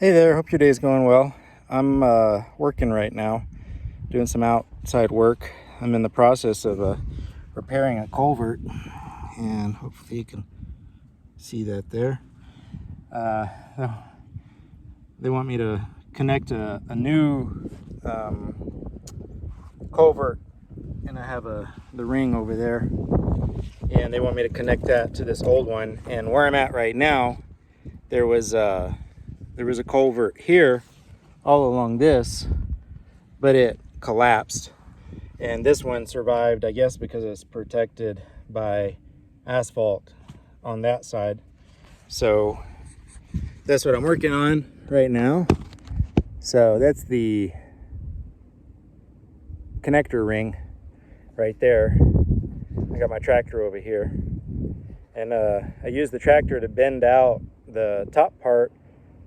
Hey there, hope your day's going well. I'm working right now, doing some outside work. I'm in the process of repairing a culvert, and hopefully you can see that there. They want me to connect a new culvert, and I have the ring over there, and they want me to connect that to this old one. And where I'm at right now, there was a culvert here all along this, but it collapsed, and this one survived, I guess, because it's protected by asphalt on that side. So that's what I'm working on right now. So that's the connector ring right there. I got my tractor over here, and I used the tractor to bend out the top part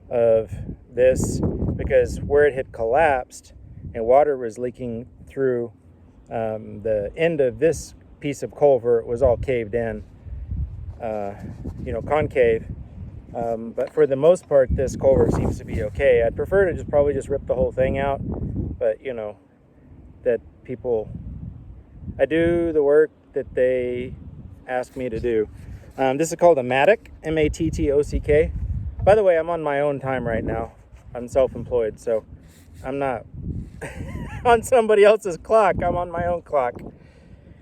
of this because where it had collapsed and water was leaking through, the end of this piece of culvert was all caved in, concave. But for the most part, this culvert seems to be okay. I'd prefer to probably just rip the whole thing out, but I do the work that they ask me to do. This is called a Mattock, M-A-T-T-O-C-K. By the way, I'm on my own time right now. I'm self-employed, so I'm not on somebody else's clock. I'm on my own clock.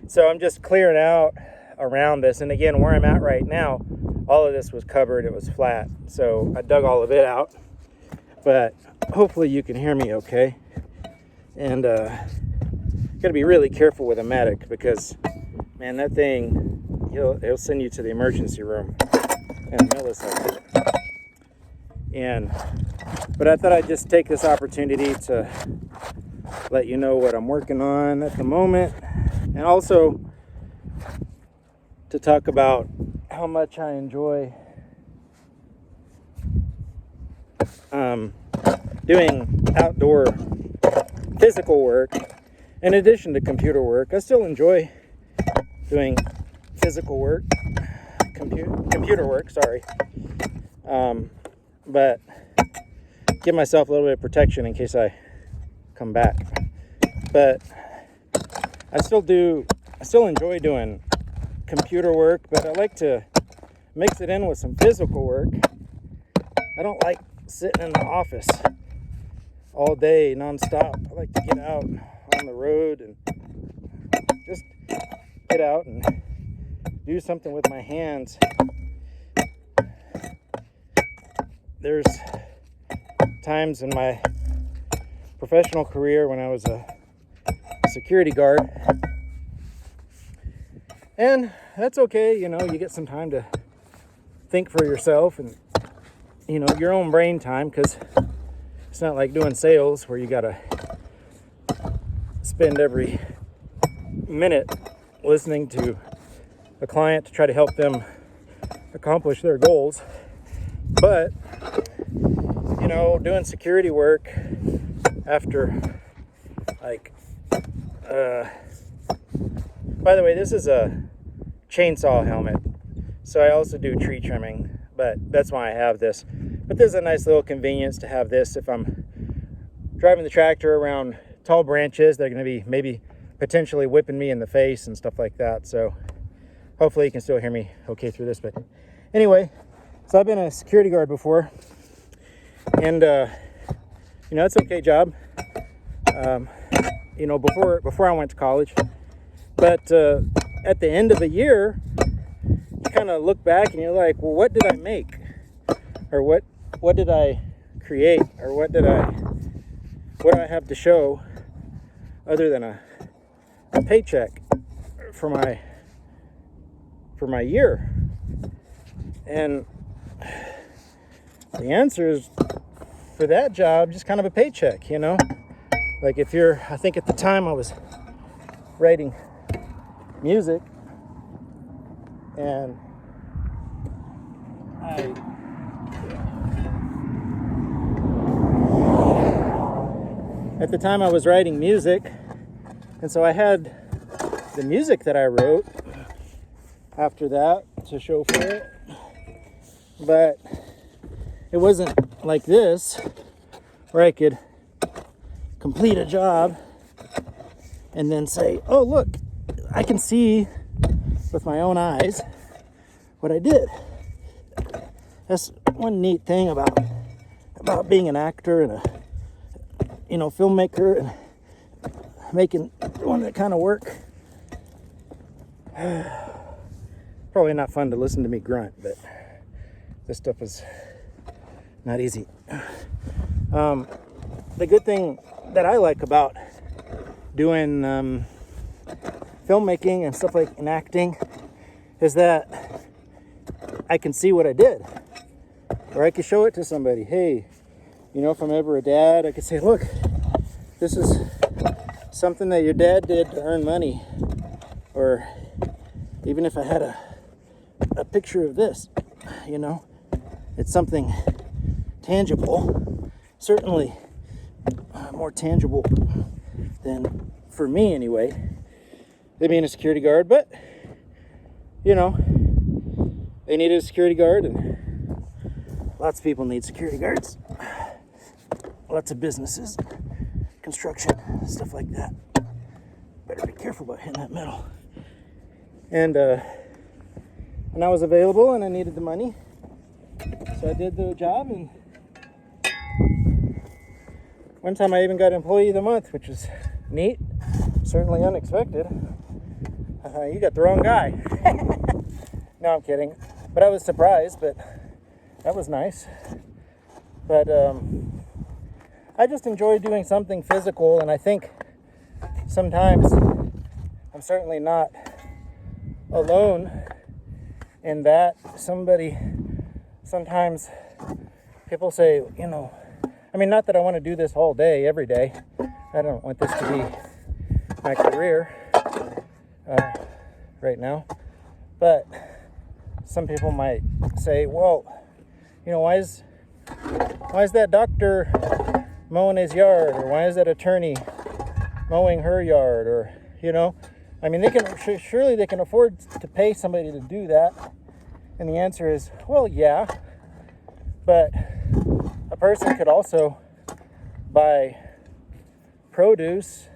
So I'm just clearing out around this. And again, where I'm at right now, all of this was covered. It was flat. So I dug all of it out. But hopefully you can hear me okay. And got to be really careful with a Mattock because, man, that thing, it'll send you to the emergency room in a millisecond. But I thought I'd just take this opportunity to let you know what I'm working on at the moment, and also to talk about how much I enjoy doing outdoor physical work in addition to computer work. I still enjoy doing physical work, computer work, but give myself a little bit of protection in case I come back. But I still enjoy doing computer work, but I like to mix it in with some physical work. I don't like sitting in the office all day nonstop. I like to get out on the road and just get out and do something with my hands. There's times in my professional career when I was a security guard, and that's okay, you get some time to think for yourself and your own brain time, because it's not like doing sales where you gotta spend every minute listening to a client to try to help them accomplish their goals. But doing security work after, by the way, this is a chainsaw helmet, so I also do tree trimming, but that's why I have this. But there's a nice little convenience to have this if I'm driving the tractor around tall branches. They're going to be potentially whipping me in the face and stuff like that. So hopefully you can still hear me okay through this. But anyway, so I've been a security guard before, and it's an okay job. Before I went to college, but at the end of a year, you kind of look back and you're like, well, what did I make, or what did I create, or what do I have to show other than a paycheck for my year? And the answer is, for that job, just kind of a paycheck, Like I think at the time I was writing music, and and so I had the music that I wrote after that to show for it, but it wasn't like this, where I could complete a job and then say, oh, look, I can see with my own eyes what I did. That's one neat thing about being an actor and a filmmaker and doing that kind of work. Probably not fun to listen to me grunt, but this stuff is not easy. The good thing that I like about doing filmmaking and stuff like in acting is that I can see what I did, or I could show it to somebody. Hey, if I'm ever a dad, I could say, look, this is something that your dad did to earn money. Or even if I had a picture of this, it's something tangible, certainly more tangible than, for me anyway, than being a security guard. But they needed a security guard, and lots of people need security guards. Lots of businesses, construction, stuff like that. Better be careful about hitting that metal. And I was available and I needed the money, so I did the job. And one time I even got Employee of the Month, which was neat, certainly unexpected. You got the wrong guy. No, I'm kidding. But I was surprised, but that was nice. But I just enjoy doing something physical, and I think sometimes I'm certainly not alone in that. Sometimes people say, not that I want to do this all day, every day. I don't want this to be my career right now. But some people might say, well, why is that doctor mowing his yard? Or why is that attorney mowing her yard? Or, surely they can afford to pay somebody to do that. And the answer is, well, yeah. But a person could also buy produce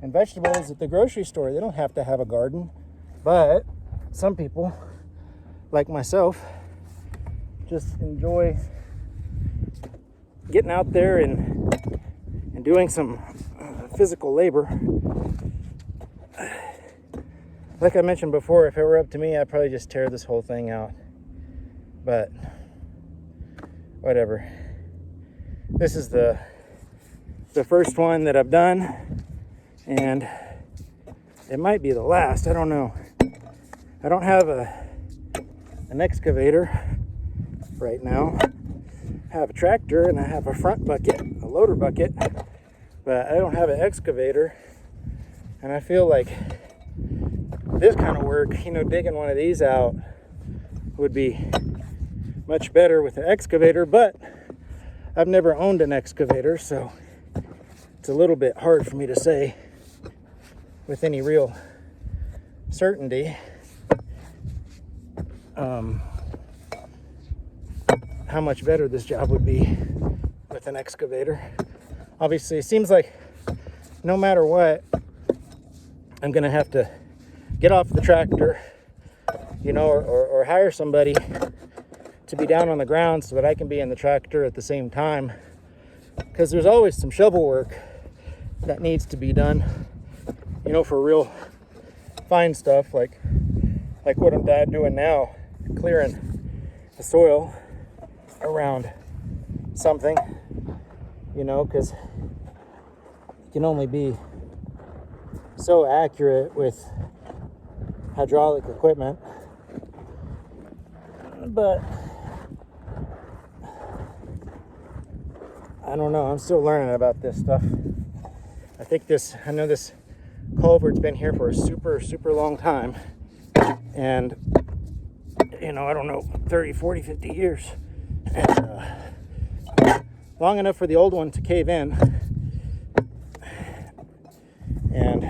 and vegetables at the grocery store. They don't have to have a garden. But some people, like myself, just enjoy getting out there and doing some physical labor. Like I mentioned before, if it were up to me, I'd probably just tear this whole thing out. But whatever. This is the first one that I've done, and it might be the last. I don't know. I don't have an excavator right now. I have a tractor and I have a front bucket, a loader bucket, but I don't have an excavator. And I feel like this kind of work, digging one of these out would be much better with an excavator, but I've never owned an excavator, so it's a little bit hard for me to say with any real certainty how much better this job would be with an excavator. Obviously, it seems like no matter what, I'm gonna have to get off the tractor, or hire somebody to be down on the ground so that I can be in the tractor at the same time, because there's always some shovel work that needs to be done, for real fine stuff like what I'm doing now, clearing the soil around something, because you can only be so accurate with hydraulic equipment. But I don't know, I'm still learning about this stuff. I know this culvert's been here for a super, super long time. And, I don't know, 30, 40, 50 years. And, long enough for the old one to cave in. And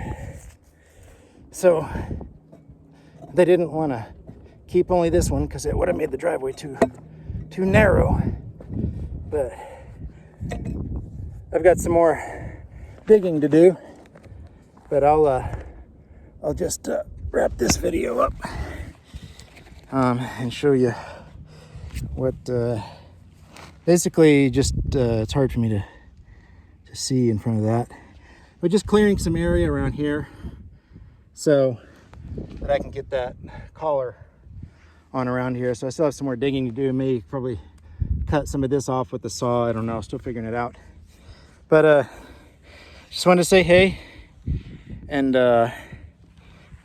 so they didn't want to keep only this one because it would have made the driveway too narrow. but I've got some more digging to do. But I'll just wrap this video up and show you what basically just it's hard for me to see in front of that, but just clearing some area around here so that I can get that collar on around here. So I still have some more digging to do. May probably cut some of this off with the saw. I don't know, still figuring it out. But just wanted to say hey, and so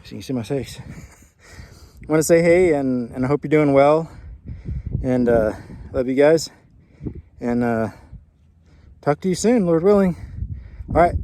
you can see my face. I want to say hey, and I hope you're doing well, and love you guys, and talk to you soon, Lord willing. All right.